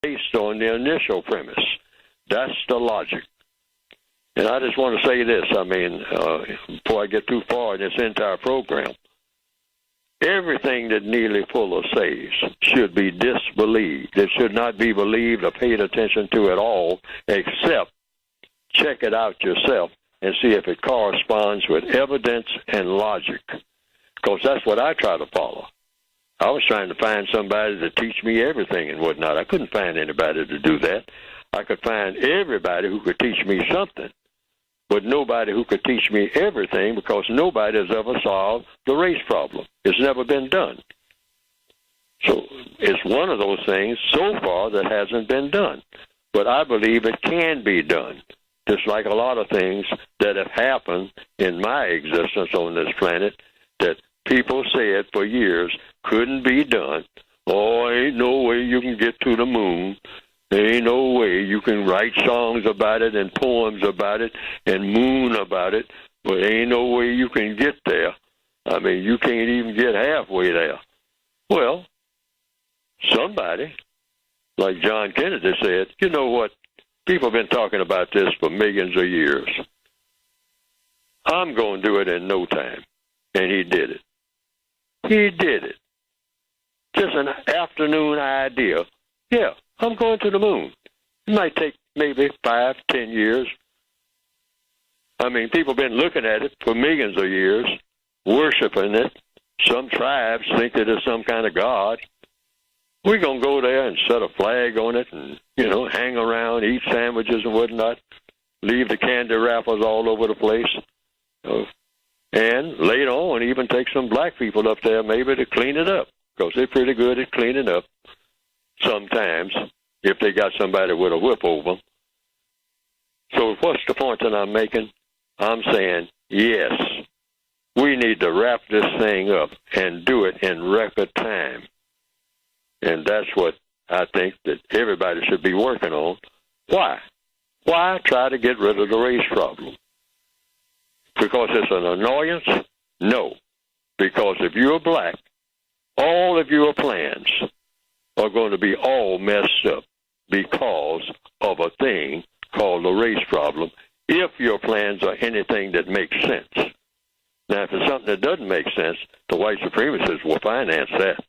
based on the initial premise. That's the logic. And I just want to say this, before I get too far in this entire program, everything that Neely Fuller says should be disbelieved. It should not be believed or paid attention to at all, except check it out yourself and see if it corresponds with evidence and logic, because that's what I try to follow. I was trying to find somebody to teach me everything and whatnot. I couldn't find anybody to do that. I could find everybody who could teach me something, but nobody who could teach me everything, because nobody has ever solved the race problem. It's never been done. So it's one of those things so far that hasn't been done. But I believe it can be done, just like a lot of things that have happened in my existence on this planet that people said for years couldn't be done. Oh, ain't no way you can get to the moon. There ain't no way you can write songs about it and poems about it and moon about it, but ain't no way you can get there. You can't even get halfway there. Well, somebody, like John Kennedy said, you know what? People have been talking about this for millions of years. I'm going to do it in no time. And he did it. He did it. Just an afternoon idea. Yeah, I'm going to the moon. It might take maybe 5, 10 years. People have been looking at it for millions of years, worshiping it. Some tribes think that it's some kind of god. We're going to go there and set a flag on it and, hang around, eat sandwiches and whatnot, leave the candy wrappers all over the place. And later on, even take some black people up there maybe to clean it up, because they're pretty good at cleaning up sometimes if they got somebody with a whip over them. So what's the point that I'm making? I'm saying, yes, we need to wrap this thing up and do it in record time. And that's what I think that everybody should be working on. Why? Why try to get rid of the race problem? Because it's an annoyance? No. Because if you're black, all of your plans are going to be all messed up because of a thing called the race problem, if your plans are anything that makes sense. Now, if it's something that doesn't make sense, the white supremacists will finance that.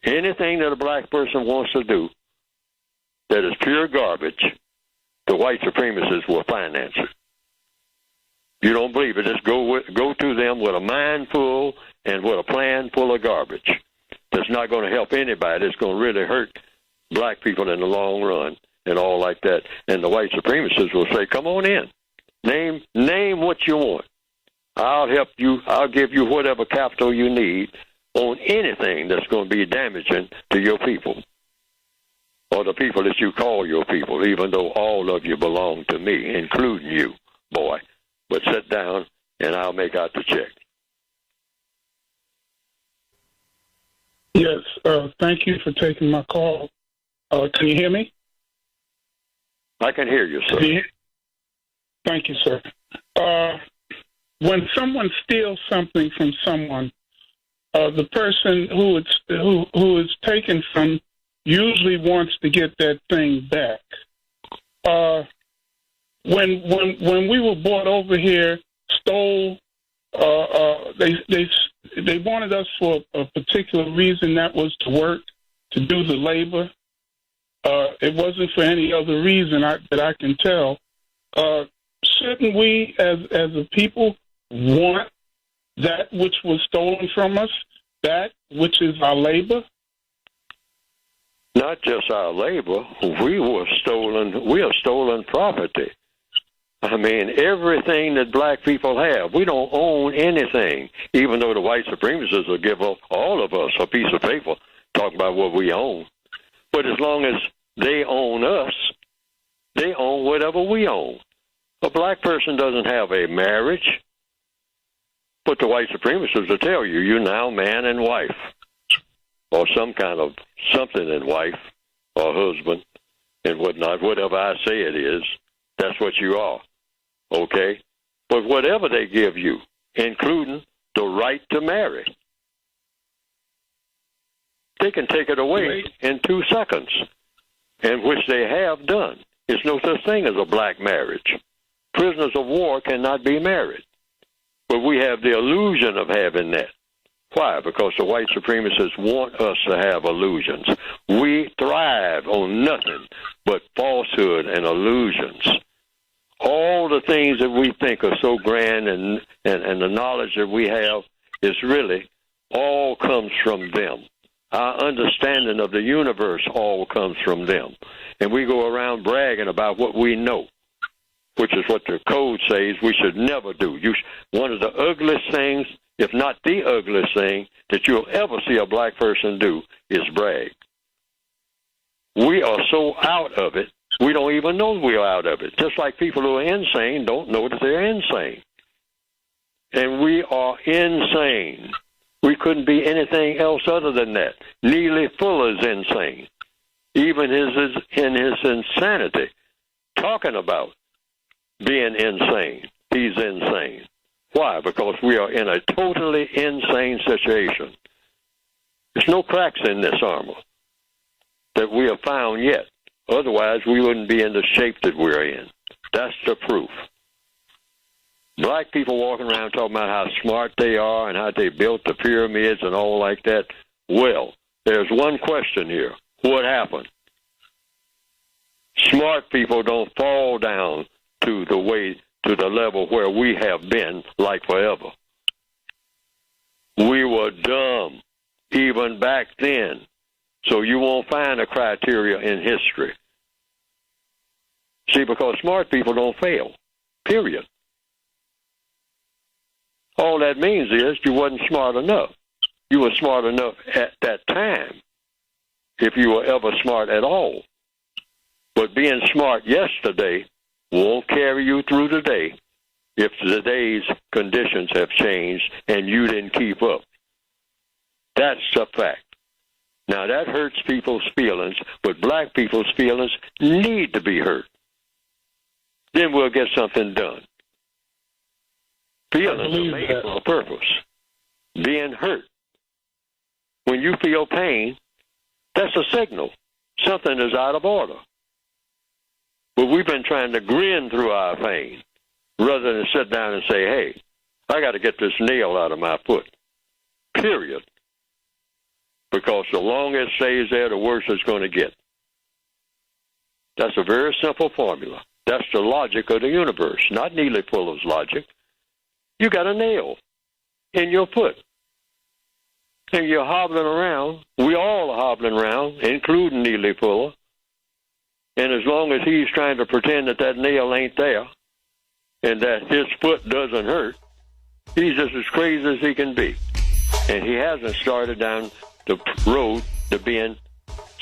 Anything that a black person wants to do that is pure garbage, the white supremacists will finance it. You don't believe it, just go to them with a mind full and with a plan full of garbage. That's not going to help anybody. It's going to really hurt black people in the long run and all like that. And the white supremacists will say, come on in. Name what you want. I'll help you. I'll give you whatever capital you need on anything that's going to be damaging to your people or the people that you call your people, even though all of you belong to me, including you, boy. But sit down, and I'll make out the check. Yes, thank you for taking my call. Can you hear me? I can hear you, sir. Thank you, sir. When someone steals something from someone, the person who is taken from usually wants to get that thing back. When we were brought over here, stole. They wanted us for a particular reason, that was to work, to do the labor. It wasn't for any other reason that I can tell. Shouldn't we, as a people, want that which was stolen from us, that which is our labor? Not just our labor. We are stolen property. Everything that black people have, we don't own anything, even though the white supremacists will give all of us a piece of paper talking about what we own. But as long as they own us, they own whatever we own. A black person doesn't have a marriage, but the white supremacists will tell you, you're now man and wife, or some kind of something in wife or husband and whatnot. Whatever I say it is, that's what you are. Okay? But whatever they give you, including the right to marry, they can take it away in 2 seconds. and which they have done. There's no such thing as a black marriage. Prisoners of war cannot be married. But we have the illusion of having that. Why? Because the white supremacists want us to have illusions. We thrive on nothing but falsehood and illusions. All the things that we think are so grand and the knowledge that we have is really all comes from them. Our understanding of the universe all comes from them. And we go around bragging about what we know, which is what the code says we should never do. One of the ugliest things, if not the ugliest thing, that you'll ever see a black person do is brag. We are so out of it, we don't even know we're out of it. Just like people who are insane don't know that they're insane. And we are insane. We couldn't be anything else other than that. Neely Fuller's insane. Even in his insanity, talking about being insane. He's insane. Why? Because we are in a totally insane situation. There's no cracks in this armor that we have found yet. Otherwise, we wouldn't be in the shape that we're in. That's the proof. Black people walking around talking about how smart they are and how they built the pyramids and all like that. Well, there's one question here. What happened? Smart people don't fall down to the level where we have been like forever. We were dumb even back then. So you won't find a criteria in history. See, because smart people don't fail, period. All that means is you wasn't smart enough. You were smart enough at that time, if you were ever smart at all. But being smart yesterday won't carry you through today if today's conditions have changed and you didn't keep up. That's a fact. Now, that hurts people's feelings, but black people's feelings need to be hurt. Then we'll get something done. Feelings are made for a purpose. Being hurt. When you feel pain, that's a signal. Something is out of order. But we've been trying to grin through our pain rather than sit down and say, hey, I got to get this nail out of my foot. Period. Because the longer it stays there, the worse it's going to get. That's a very simple formula. That's the logic of the universe, not Neely Fuller's logic. You got a nail in your foot. And you're hobbling around. We all are hobbling around, including Neely Fuller. And as long as he's trying to pretend that that nail ain't there and that his foot doesn't hurt, he's just as crazy as he can be. And he hasn't started down the road to being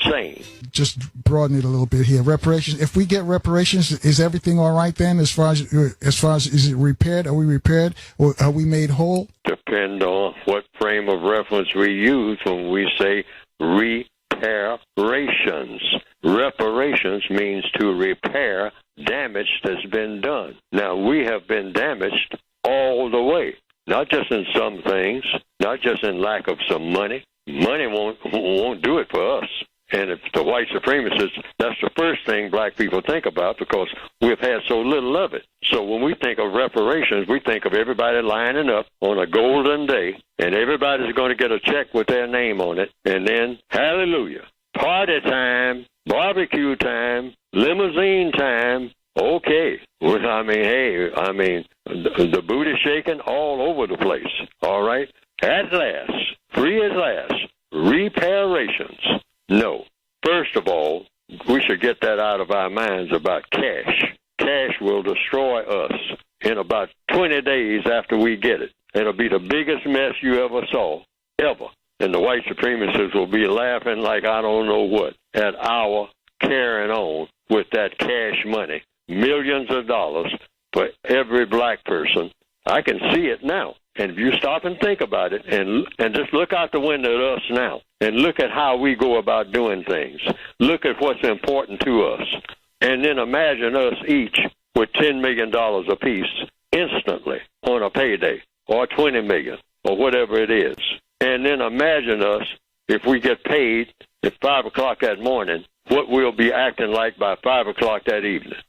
sane. Just broaden it a little bit here. Reparations. If we get reparations, is everything all right then? As far as is it repaired? Are we repaired or are we made whole? Depend on what frame of reference we use when we say reparations. Reparations means to repair damage that's been done. Now, we have been damaged all the way, not just in some things, not just in lack of some money. Money won't do it for us. And if the white supremacists, that's the first thing black people think about because we've had so little of it. So when we think of reparations, we think of everybody lining up on a golden day, and everybody's going to get a check with their name on it, and then, hallelujah, party time, barbecue time, limousine time. Okay. The booty shaking all over the place. All right? At last, free at last, reparations. No. First of all, we should get that out of our minds about cash. Cash will destroy us in about 20 days after we get it. It'll be the biggest mess you ever saw, ever. And the white supremacists will be laughing like I don't know what at our carrying on with that cash money. Millions of dollars for every black person. I can see it now. And if you stop and think about it and just look out the window at us now and look at how we go about doing things, look at what's important to us, and then imagine us each with $10 million apiece instantly on a payday or $20 million or whatever it is. And then imagine us if we get paid at 5 o'clock that morning what we'll be acting like by 5 o'clock that evening,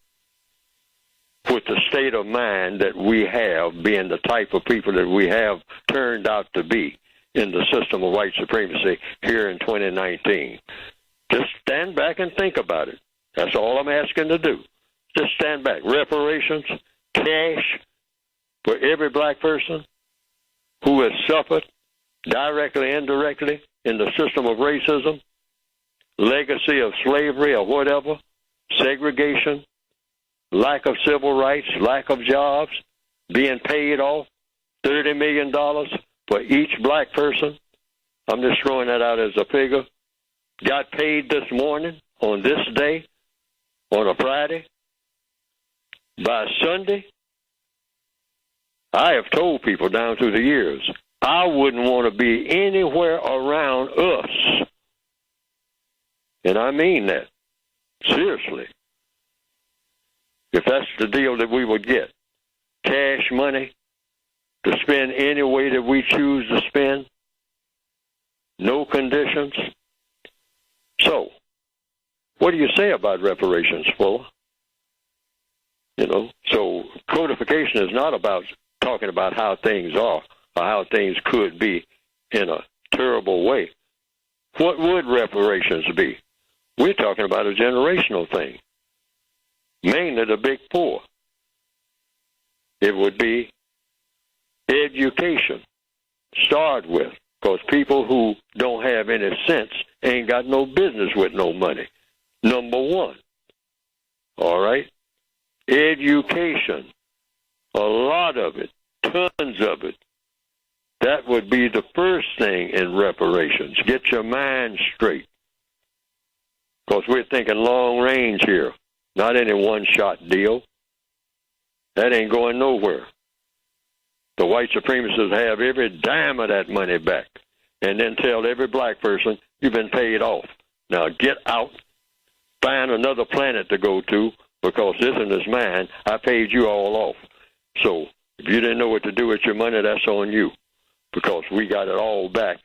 with the state of mind that we have, being the type of people that we have turned out to be in the system of white supremacy here in 2019. Just stand back and think about it. That's all I'm asking to do. Just stand back. Reparations, cash for every black person who has suffered directly, indirectly in the system of racism, legacy of slavery or whatever, segregation, lack of civil rights, lack of jobs, being paid off, $30 million for each black person. I'm just throwing that out as a figure. Got paid this morning on this day, on a Friday. By Sunday, I have told people down through the years, I wouldn't want to be anywhere around us. And I mean that. Seriously. If that's the deal that we would get, cash money to spend any way that we choose to spend, no conditions. So, what do you say about reparations, Fuller? You know, so codification is not about talking about how things are or how things could be in a terrible way. What would reparations be? We're talking about a generational thing. Mainly the big four. It would be education. Start with, because people who don't have any sense ain't got no business with no money. Number one. All right? Education. A lot of it. Tons of it. That would be the first thing in reparations. Get your mind straight. Because we're thinking long range here. Not any one-shot deal. That ain't going nowhere. The white supremacists have every dime of that money back and then tell every black person, you've been paid off. Now get out, find another planet to go to, because this one is mine. I paid you all off. So if you didn't know what to do with your money, that's on you, because we got it all back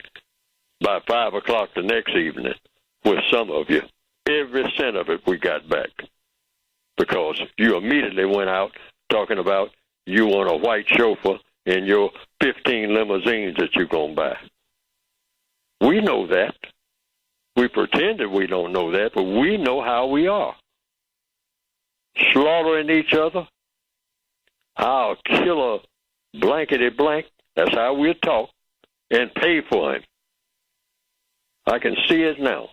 by 5 o'clock the next evening with some of you. Every cent of it we got back. Because you immediately went out talking about you want a white chauffeur in your 15 limousines that you're going to buy. We know that. We pretend that we don't know that, but we know how we are. Slaughtering each other. I'll kill a blankety blank. That's how we'll talk. And pay for him. I can see it now.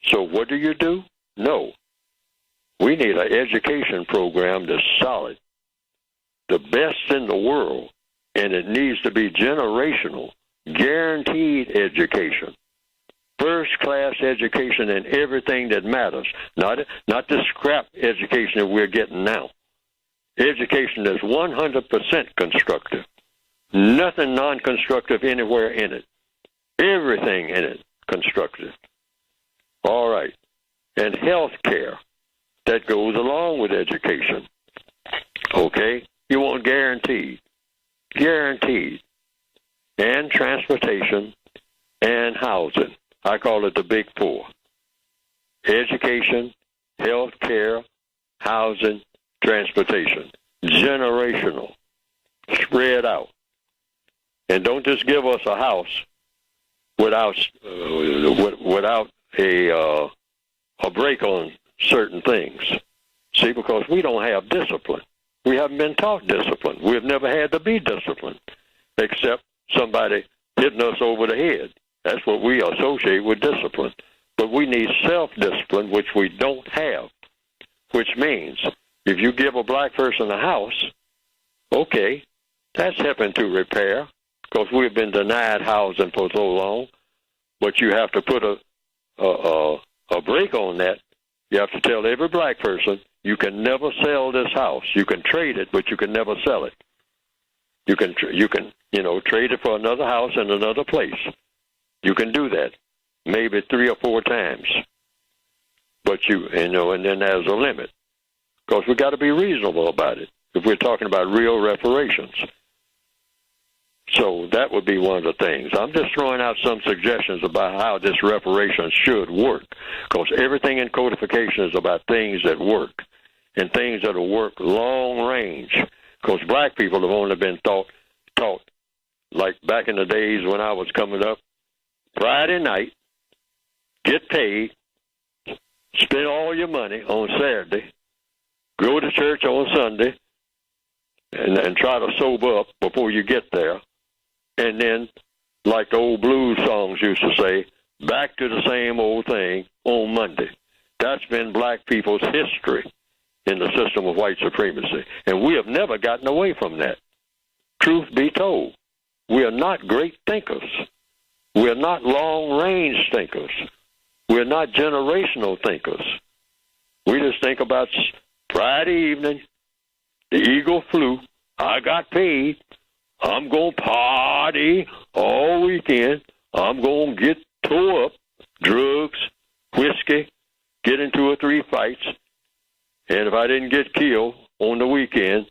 So what do? No. We need an education program that's solid, the best in the world, and it needs to be generational, guaranteed education, first-class education in everything that matters, not the scrap education that we're getting now. Education is 100% constructive, nothing non-constructive anywhere in it, everything in it constructive. All right, and health care. That goes along with education. Okay? You want guaranteed. Guaranteed. And transportation and housing. I call it the big four. Education, health care, housing, transportation. Generational. Spread out. And don't just give us a house without a break on certain things. See, because we don't have discipline. We haven't been taught discipline. We've never had to be disciplined, except somebody hitting us over the head. That's what we associate with discipline. But we need self-discipline, which we don't have, which means if you give a black person a house, okay, that's helping to repair, because we've been denied housing for so long, but you have to put a break on that. You have to tell every black person, you can never sell this house. You can trade it, but you can never sell it. You can trade it for another house in another place. You can do that, maybe 3 or 4 times. But and then there's a limit, because we got to be reasonable about it if we're talking about real reparations. So that would be one of the things. I'm just throwing out some suggestions about how this reparations should work, because everything in codification is about things that work and things that will work long range, because black people have only been taught, like back in the days when I was coming up, Friday night, get paid, spend all your money on Saturday, go to church on Sunday, and try to sober up before you get there. And then, like the old blues songs used to say, back to the same old thing on Monday. That's been black people's history in the system of white supremacy. And we have never gotten away from that. Truth be told, we are not great thinkers. We are not long-range thinkers. We're not generational thinkers. We just think about Friday evening, the eagle flew, I got paid, I'm going to party all weekend, I'm going to get tore up, drugs, whiskey, get in 2 or 3 fights, and if I didn't get killed on the weekend,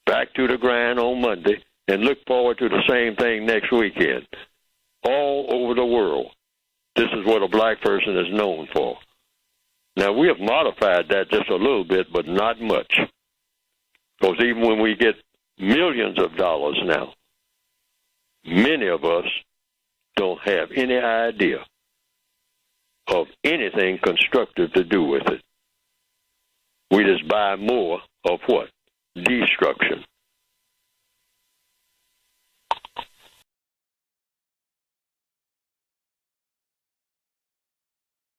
back to the grind on Monday, and look forward to the same thing next weekend. All over the world, this is what a black person is known for. Now, we have modified that just a little bit, but not much. Because even when we get millions of dollars now, many of us don't have any idea of anything constructive to do with it. We just buy more of what? Destruction.